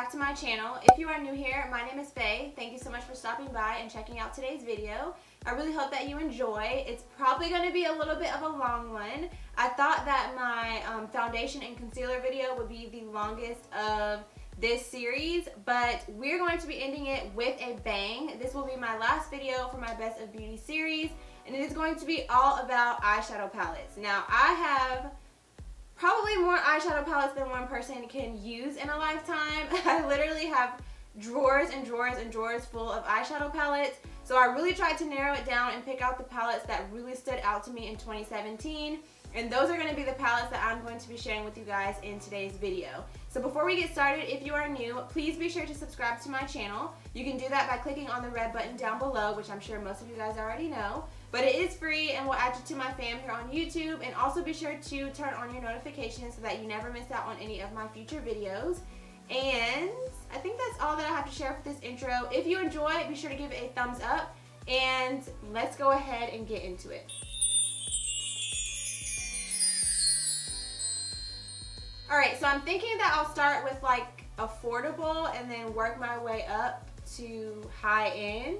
back to my channel. If you are new here, my name is Faye. Thank you so much for stopping by and checking out today's video. I really hope that you enjoy. It's probably going to be a little bit of a long one. I thought that my foundation and concealer video would be the longest of this series, but we're going to be ending it with a bang. This will be my last video for my Best of Beauty series, and it is going to be all about eyeshadow palettes. Now, I have probably more eyeshadow palettes than one person can use in a lifetime. I literally have drawers and drawers and drawers full of eyeshadow palettes. So I really tried to narrow it down and pick out the palettes that really stood out to me in 2017. And those are going to be the palettes that I'm going to be sharing with you guys in today's video. So before we get started, if you are new, please be sure to subscribe to my channel. You can do that by clicking on the red button down below, which I'm sure most of you guys already know. But it is free and will add you to my fam here on YouTube. And also be sure to turn on your notifications so that you never miss out on any of my future videos. And I think that's all that I have to share for this intro. If you enjoy, be sure to give it a thumbs up. And let's go ahead and get into it. Alright, so I'm thinking that I'll start with like affordable and then work my way up to high end.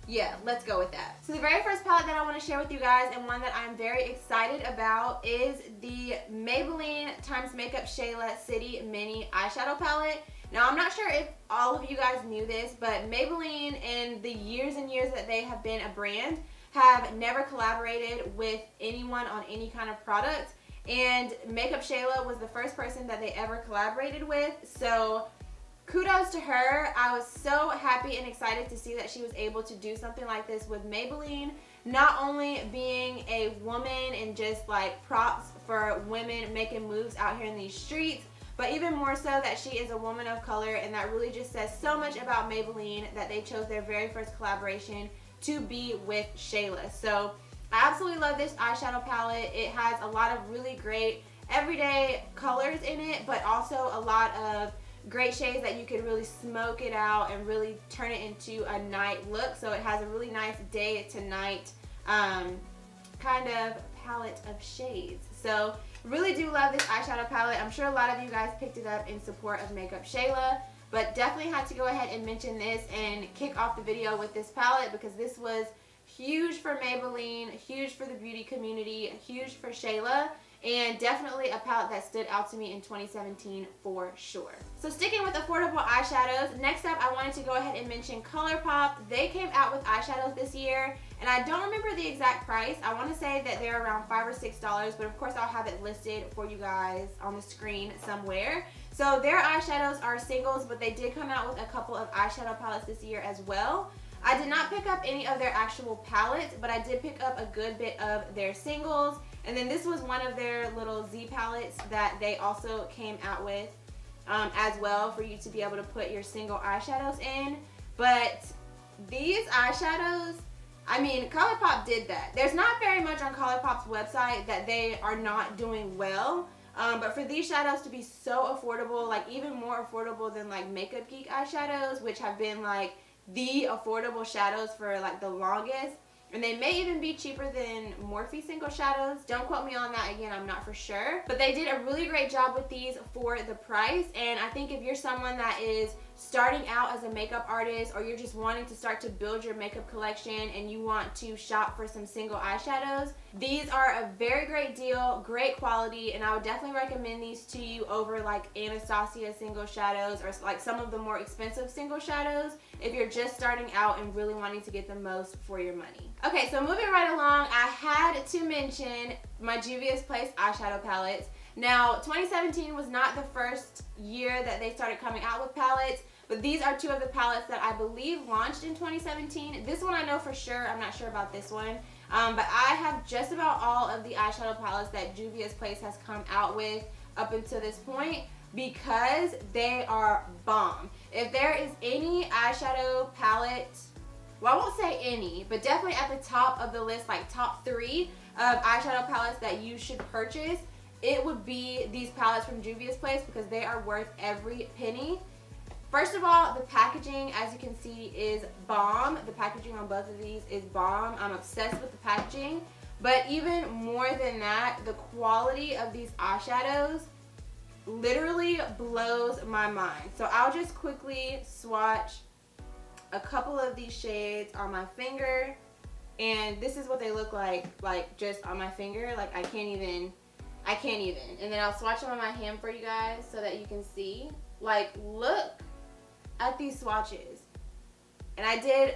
Yeah, let's go with that. So the very first palette that I want to share with you guys, and one that I'm very excited about, is the Maybelline x Makeup Shayla City Mini Eyeshadow Palette. Now, I'm not sure if all of you guys knew this, but Maybelline, in the years and years that they have been a brand, have never collaborated with anyone on any kind of product. And Makeup Shayla was the first person that they ever collaborated with. So kudos to her. I was so happy and excited to see that she was able to do something like this with Maybelline. Not only being a woman and just like props for women making moves out here in these streets, but even more so that she is a woman of color, and that really just says so much about Maybelline that they chose their very first collaboration to be with Shayla. So I absolutely love this eyeshadow palette. It has a lot of really great everyday colors in it, but also a lot of great shades that you can really smoke it out and really turn it into a night look. So it has a really nice day to night kind of palette of shades. So really do love this eyeshadow palette. I'm sure a lot of you guys picked it up in support of Makeup Shayla, but definitely had to go ahead and mention this and kick off the video with this palette because this was huge for Maybelline, huge for the beauty community, huge for Shayla, and definitely a palette that stood out to me in 2017 for sure. So sticking with affordable eyeshadows, next up I wanted to go ahead and mention Colorpop. They came out with eyeshadows this year, and I don't remember the exact price. I want to say that they're around $5 or $6, but of course I'll have it listed for you guys on the screen somewhere. So their eyeshadows are singles, but they did come out with a couple of eyeshadow palettes this year as well. I did not pick up any of their actual palettes, but I did pick up a good bit of their singles. And then this was one of their little Z palettes that they also came out with as well, for you to be able to put your single eyeshadows in. But these eyeshadows, I mean, Colorpop did that. There's not very much on Colorpop's website that they are not doing well. But for these shadows to be so affordable, like even more affordable than like Makeup Geek eyeshadows, which have been like the affordable shadows for like the longest, and they may even be cheaper than Morphe single shadows. Don't quote me on that, again, I'm not for sure, but they did a really great job with these for the price. And I think if you're someone that is starting out as a makeup artist, or you're just wanting to start to build your makeup collection and you want to shop for some single eyeshadows, these are a very great deal, great quality, and I would definitely recommend these to you over like Anasazi single shadows or like some of the more expensive single shadows if you're just starting out and really wanting to get the most for your money. Okay, so moving right along, I had to mention my Juvias Place eyeshadow palettes. Now, 2017 was not the first year that they started coming out with palettes, but these are two of the palettes that I believe launched in 2017. This one I know for sure. I'm not sure about this one. But I have just about all of the eyeshadow palettes that Juvias Place has come out with up until this point, because they are bomb. If there is any eyeshadow palette, well, I won't say any, but definitely at the top of the list, like top 3 of eyeshadow palettes that you should purchase, it would be these palettes from Juvias Place, because they are worth every penny. First of all, the packaging, as you can see, is bomb. The packaging on both of these is bomb. I'm obsessed with the packaging. But even more than that, the quality of these eyeshadows literally blows my mind. So I'll just quickly swatch a couple of these shades on my finger, and this is what they look like just on my finger. Like I can't even. And then I'll swatch them on my hand for you guys so that you can see. Like, look at these swatches. And I did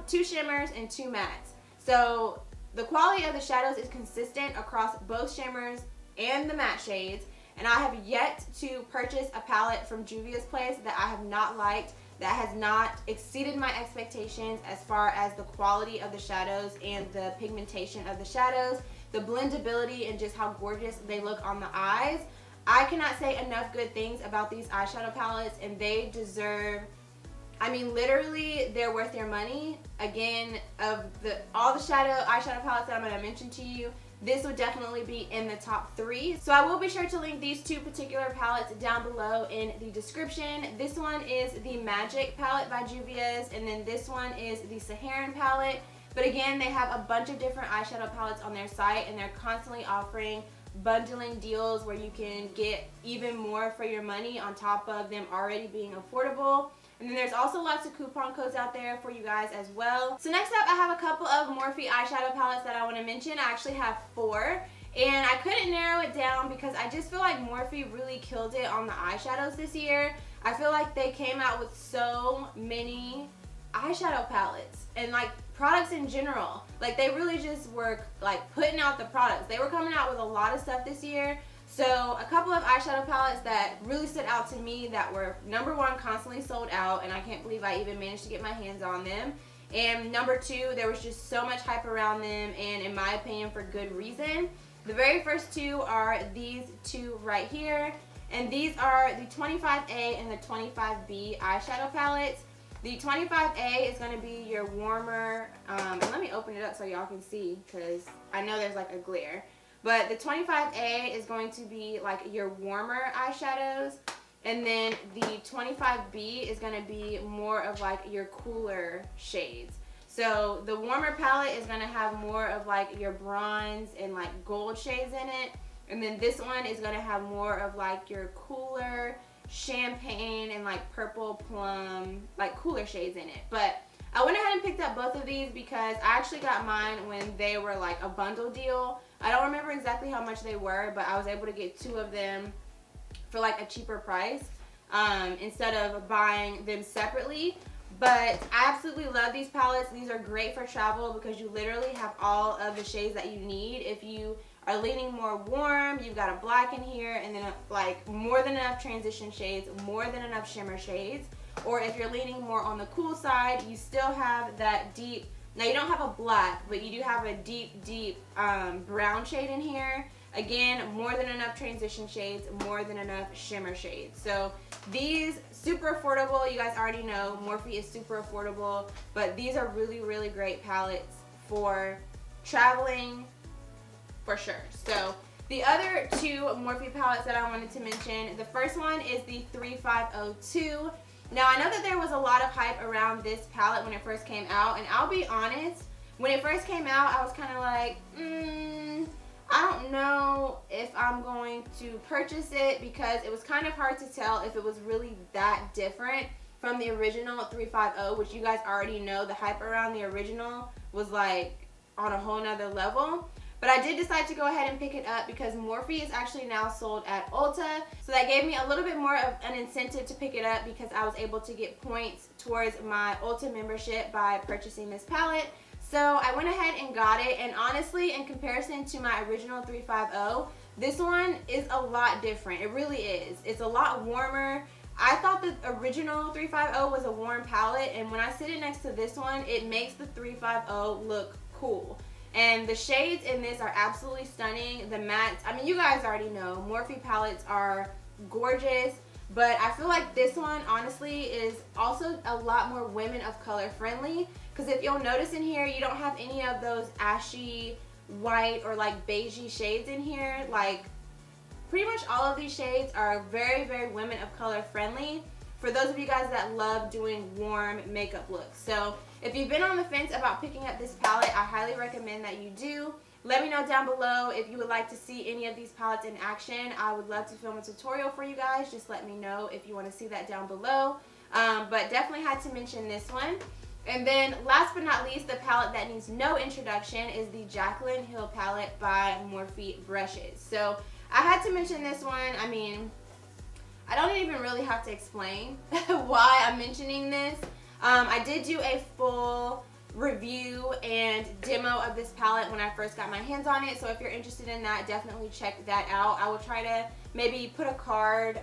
two shimmers and 2 mattes. So the quality of the shadows is consistent across both shimmers and the matte shades. And I have yet to purchase a palette from Juvias Place that I have not liked, that has not exceeded my expectations as far as the quality of the shadows and the pigmentation of the shadows, the blendability, and just how gorgeous they look on the eyes. I cannot say enough good things about these eyeshadow palettes, and they deserve, I mean, literally, they're worth their money. Again, of all the eyeshadow palettes that I'm going to mention to you, this would definitely be in the top 3. So I will be sure to link these 2 particular palettes down below in the description. This one is the Magic palette by Juvia's, and then this one is the Saharan palette. But again, they have a bunch of different eyeshadow palettes on their site, and they're constantly offering bundling deals where you can get even more for your money on top of them already being affordable. And then there's also lots of coupon codes out there for you guys as well. So next up, I have a couple of Morphe eyeshadow palettes that I want to mention. I actually have 4. And I couldn't narrow it down because I just feel like Morphe really killed it on the eyeshadows this year. I feel like they came out with so many eyeshadow palettes and like products in general. Like they really just were like putting out the products. They were coming out with a lot of stuff this year. So a couple of eyeshadow palettes that really stood out to me that were number 1, constantly sold out, and I can't believe I even managed to get my hands on them. And number 2, there was just so much hype around them, and in my opinion, for good reason. The very first 2 are these 2 right here, and these are the 25A and the 25B eyeshadow palettes. The 25A is going to be your warmer, and let me open it up so y'all can see because I know there's like a glare. But the 25A is going to be like your warmer eyeshadows, and then the 25B is going to be more of like your cooler shades. So the warmer palette is going to have more of like your bronze and like gold shades in it, and then this one is going to have more of like your cooler champagne and like purple plum, like cooler shades in it. But I went ahead and picked up both of these because I actually got mine when they were like a bundle deal. I don't remember exactly how much they were, but I was able to get 2 of them for like a cheaper price instead of buying them separately. But I absolutely love these palettes. These are great for travel because you literally have all of the shades that you need. If you are leaning more warm, you've got a black in here, and then like more than enough transition shades, more than enough shimmer shades. Or if you're leaning more on the cool side, you still have that deep, now you don't have a black, but you do have a deep brown shade in here. Again, more than enough transition shades, more than enough shimmer shades. So these, super affordable. You guys already know Morphe is super affordable, but these are really, really great palettes for traveling for sure. So the other 2 Morphe palettes that I wanted to mention, the first one is the 3502. Now, I know that there was a lot of hype around this palette when it first came out, and I'll be honest, when it first came out, I was kind of like, I don't know if I'm going to purchase it because it was kind of hard to tell if it was really that different from the original 350, which you guys already know the hype around the original was like on a whole nother level. But I did decide to go ahead and pick it up because Morphe is actually now sold at Ulta. So that gave me a little bit more of an incentive to pick it up because I was able to get points towards my Ulta membership by purchasing this palette. So I went ahead and got it, and honestly, in comparison to my original 350, this one is a lot different. It really is. It's a lot warmer. I thought the original 350 was a warm palette, and when I sit it next to this one, it makes the 350 look cool. And the shades in this are absolutely stunning. The mattes, I mean, you guys already know, Morphe palettes are gorgeous, but I feel like this one, honestly, is also a lot more women of color friendly. Because if you'll notice in here, you don't have any of those ashy white or like beigey shades in here. Like, pretty much all of these shades are very, very women of color friendly for those of you guys that love doing warm makeup looks. So if you've been on the fence about picking up this palette, I highly recommend that you do. Let me know down below if you would like to see any of these palettes in action. I would love to film a tutorial for you guys. Just let me know if you want to see that down below. But definitely had to mention this one. And then last but not least, the palette that needs no introduction is the Jaclyn Hill palette by Morphe Brushes. So I had to mention this one. I mean, I don't even really have to explain why I'm mentioning this. I did do a full review and demo of this palette when I first got my hands on it, so if you're interested in that, definitely check that out. I will try to maybe put a card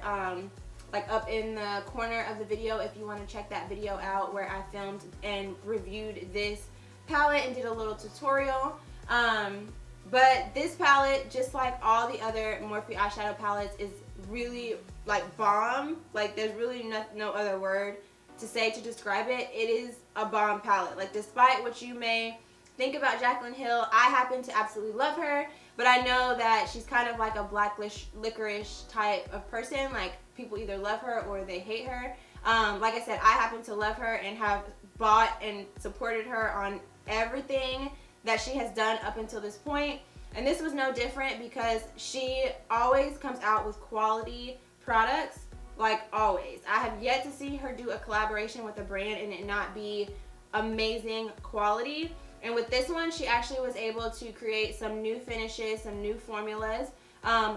like up in the corner of the video if you want to check that video out where I filmed and reviewed this palette and did a little tutorial. But this palette, just like all the other Morphe eyeshadow palettes, is really like bomb. Like there's really no other word to say to describe it. It is a bomb palette. Like despite what you may think about Jaclyn Hill, I happen to absolutely love her, but I know that she's kind of like a black licorice type of person. Like people either love her or they hate her. Like I said, I happen to love her and have bought and supported her on everything that she has done up until this point. And this was no different because she always comes out with quality products. Like always. I have yet to see her do a collaboration with a brand and it not be amazing quality. And with this one, she actually was able to create some new finishes, some new formulas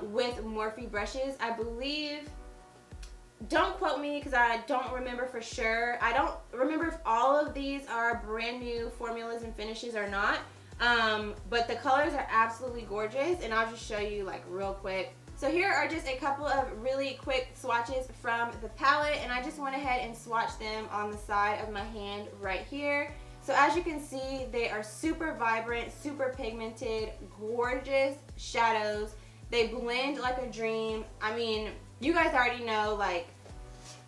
with Morphe Brushes. I believe, don't quote me because I don't remember for sure. I don't remember if all of these are brand new formulas and finishes or not. But the colors are absolutely gorgeous, and I'll just show you like real quick. So here are just a couple of really quick swatches from the palette, and I just went ahead and swatched them on the side of my hand right here. So as you can see, they are super vibrant, super pigmented, gorgeous shadows. They blend like a dream. I mean, you guys already know, like,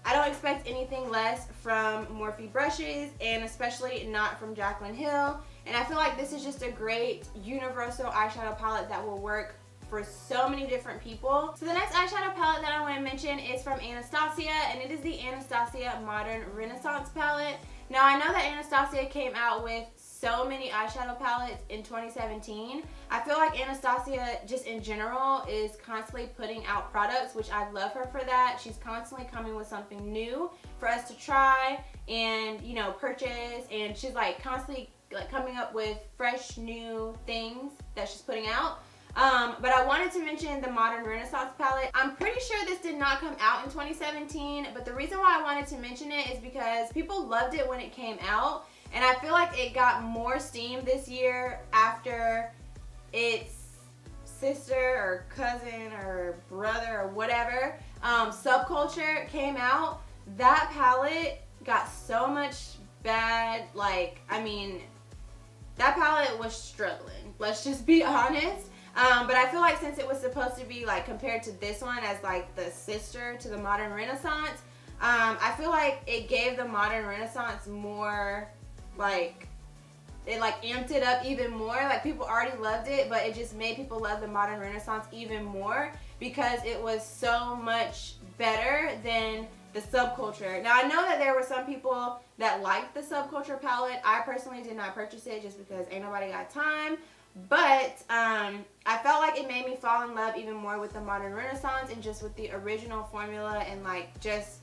I don't expect anything less from Morphe Brushes, and especially not from Jaclyn Hill. And I feel like this is just a great universal eyeshadow palette that will work for so many different people. So the next eyeshadow palette that I want to mention is from Anastasia, and it is the Anastasia Modern Renaissance palette. Now I know that Anastasia came out with so many eyeshadow palettes in 2017. I feel like Anastasia just in general is constantly putting out products, which I love her for that. She's constantly coming with something new for us to try and, you know, purchase, and she's like constantly like coming up with fresh new things that she's putting out. But I wanted to mention the Modern Renaissance palette. I'm pretty sure this did not come out in 2017, but the reason why I wanted to mention it is because people loved it when it came out, and I feel like it got more steam this year after its sister or cousin or brother or whatever, Subculture came out. That palette got so much bad, like, I mean, that palette was struggling. Let's just be honest. But I feel like since it was supposed to be like compared to this one as like the sister to the Modern Renaissance, I feel like it gave the Modern Renaissance more, like, it like amped it up even more. Like people already loved it, but it just made people love the Modern Renaissance even more because it was so much better than the Subculture. Now I know that there were some people that liked the Subculture palette. I personally did not purchase it just because ain't nobody got time. But I felt like it made me fall in love even more with the Modern Renaissance and just with the original formula and like just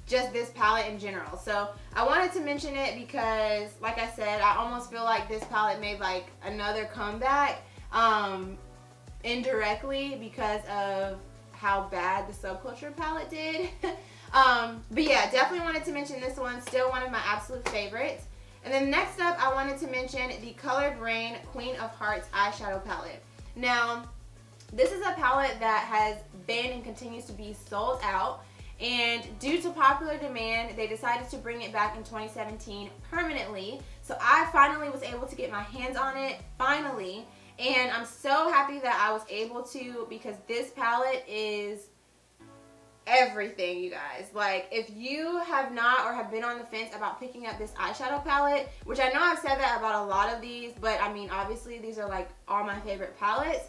this palette in general. So I wanted to mention it because, like I said, I almost feel like this palette made like another comeback indirectly because of how bad the Subculture palette did. But yeah, definitely wanted to mention this one. Still one of my absolute favorites. And then next up, I wanted to mention the Colored Rain Queen of Hearts eyeshadow palette. Now, this is a palette that has been and continues to be sold out. And due to popular demand, they decided to bring it back in 2017 permanently. So I finally was able to get my hands on it, finally. And I'm so happy that I was able to, because this palette is everything, you guys. Like, if you have not or have been on the fence about picking up this eyeshadow palette, which I know I've said that about a lot of these, but I mean, obviously these are like all my favorite palettes.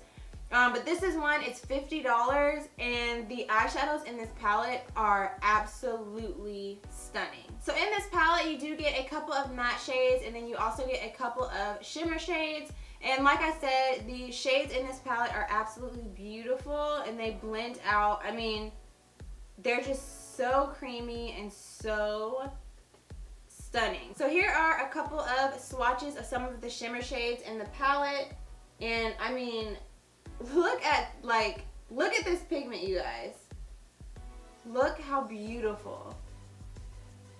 But this is one, it's $50, and the eyeshadows in this palette are absolutely stunning. So in this palette, you do get a couple of matte shades, and then you also get a couple of shimmer shades. And like I said, the shades in this palette are absolutely beautiful, and they blend out. I mean, they're just so creamy and so stunning. So here are a couple of swatches of some of the shimmer shades in the palette. And I mean, look at this pigment, you guys. Look how beautiful.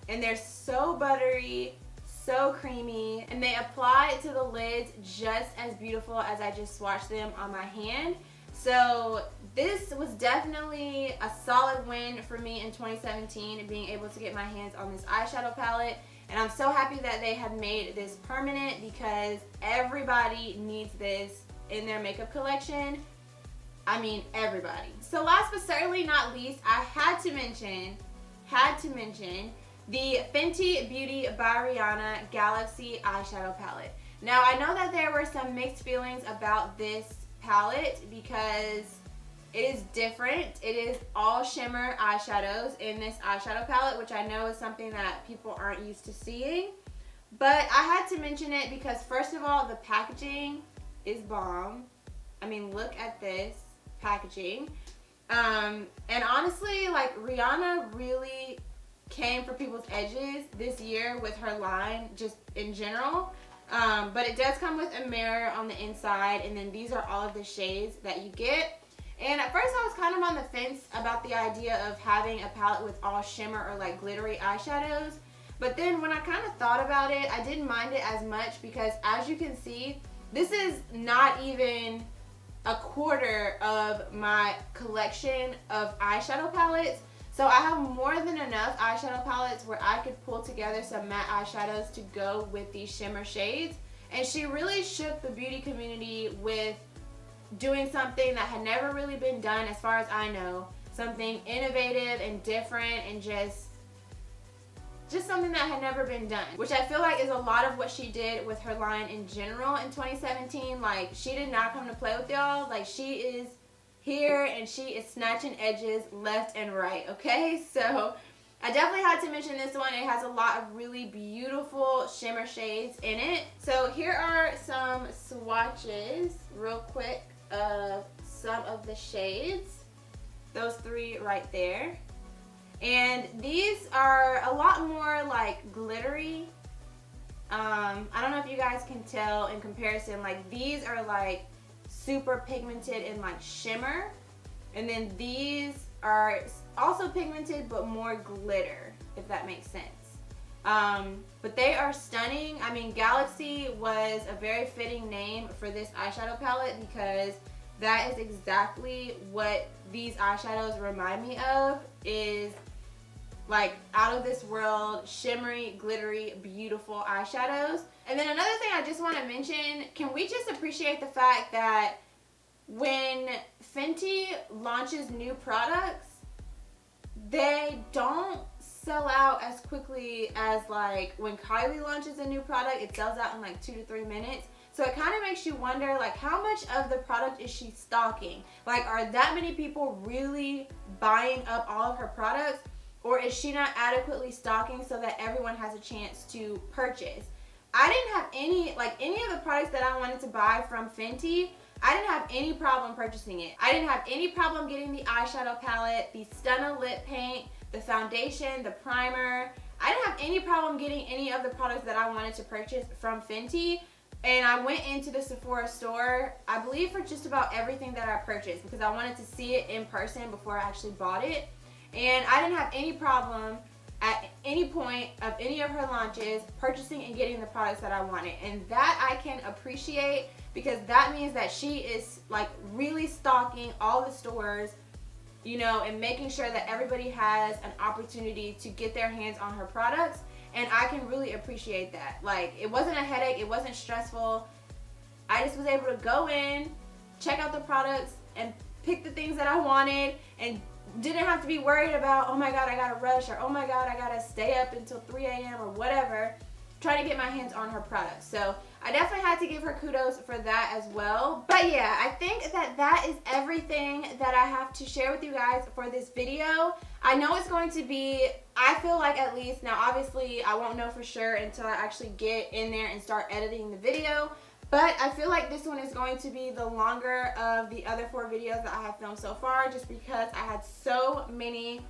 And they're so buttery, so creamy, and they apply to the lids just as beautiful as I just swatched them on my hand. So this was definitely a solid win for me in 2017, being able to get my hands on this eyeshadow palette. And I'm so happy that they have made this permanent, because everybody needs this in their makeup collection. I mean, everybody. So last but certainly not least, I had to mention the Fenty Beauty by Ariana Galaxy Eyeshadow Palette. Now, I know that there were some mixed feelings about this palette because it is different. It is all shimmer eyeshadows in this eyeshadow palette, which I know is something that people aren't used to seeing. But I had to mention it because, first of all, the packaging is bomb. I mean, look at this packaging. And honestly, like, Rihanna really came for people's edges this year with her line, just in general. But it does come with a mirror on the inside, and then these are all of the shades that you get. And at first I was kind of on the fence about the idea of having a palette with all shimmer or like glittery eyeshadows. But then when I kind of thought about it, I didn't mind it as much, because as you can see, this is not even a quarter of my collection of eyeshadow palettes. So I have more than enough eyeshadow palettes where I could pull together some matte eyeshadows to go with these shimmer shades. And she really shook the beauty community with doing something that had never really been done, as far as I know. Something innovative and different, and just something that had never been done, which I feel like is a lot of what she did with her line in general in 2017. Like, she did not come to play with y'all. Like, she is here and she is snatching edges left and right, okay? So I definitely had to mention this one. It has a lot of really beautiful shimmer shades in it. So here are some swatches real quick of some of the shades. Those three right there. And these are a lot more like glittery. I don't know if you guys can tell in comparison. Like, these are like super pigmented and like shimmer, and then these are also pigmented but more glitter, if that makes sense. But they are stunning. I mean, Galaxy was a very fitting name for this eyeshadow palette, because that is exactly what these eyeshadows remind me of, is like out of this world, shimmery, glittery, beautiful eyeshadows. And then another thing I just want to mention, can we just appreciate the fact that when Fenty launches new products, they don't sell out as quickly as like when Kylie launches a new product, it sells out in like 2 to 3 minutes. So it kind of makes you wonder, like, how much of the product is she stocking? Like, are that many people really buying up all of her products? Or is she not adequately stocking so that everyone has a chance to purchase? I didn't have any of the products that I wanted to buy from Fenty, I didn't have any problem purchasing it. I didn't have any problem getting the eyeshadow palette, the Stunna lip paint, the foundation, the primer. I didn't have any problem getting any of the products that I wanted to purchase from Fenty. And I went into the Sephora store, I believe, for just about everything that I purchased, because I wanted to see it in person before I actually bought it. And I didn't have any problem at any point of any of her launches purchasing and getting the products that I wanted. And that I can appreciate, because that means that she is like really stocking all the stores, you know, and making sure that everybody has an opportunity to get their hands on her products. And I can really appreciate that. Like, it wasn't a headache, it wasn't stressful. I just was able to go in, check out the products, and pick the things that I wanted, and didn't have to be worried about, oh my god, I gotta rush, or oh my god, I gotta stay up until 3 a.m. or whatever. try to get my hands on her products. So I definitely had to give her kudos for that as well. But yeah, I think that is everything that I have to share with you guys for this video. I know it's going to be, I feel like at least, now obviously I won't know for sure until I actually get in there and start editing the video, but I feel like this one is going to be the longer of the other 4 videos that I have filmed so far, just because I had so many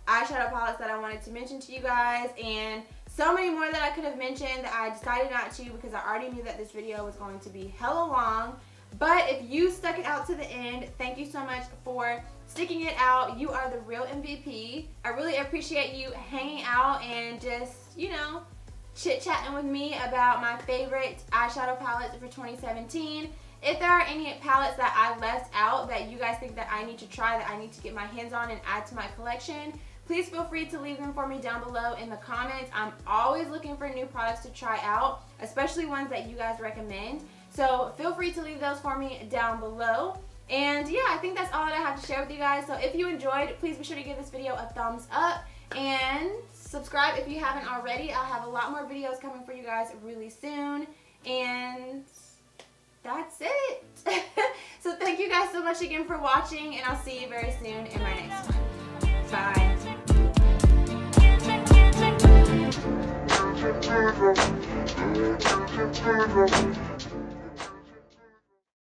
eyeshadow palettes that I wanted to mention to you guys, and so many more that I could have mentioned that I decided not to because I already knew that this video was going to be hella long. But if you stuck it out to the end, thank you so much for sticking it out. You are the real MVP. I really appreciate you hanging out and just, you know, chit-chatting with me about my favorite eyeshadow palettes for 2017. If there are any palettes that I left out that you guys think that I need to try, that I need to get my hands on and add to my collection, please feel free to leave them for me down below in the comments. I'm always looking for new products to try out, especially ones that you guys recommend. So feel free to leave those for me down below. And yeah, I think that's all that I have to share with you guys. So if you enjoyed, please be sure to give this video a thumbs up and subscribe if you haven't already. I'll have a lot more videos coming for you guys really soon. And that's it. So thank you guys so much again for watching, and I'll see you very soon in my next one. Bye.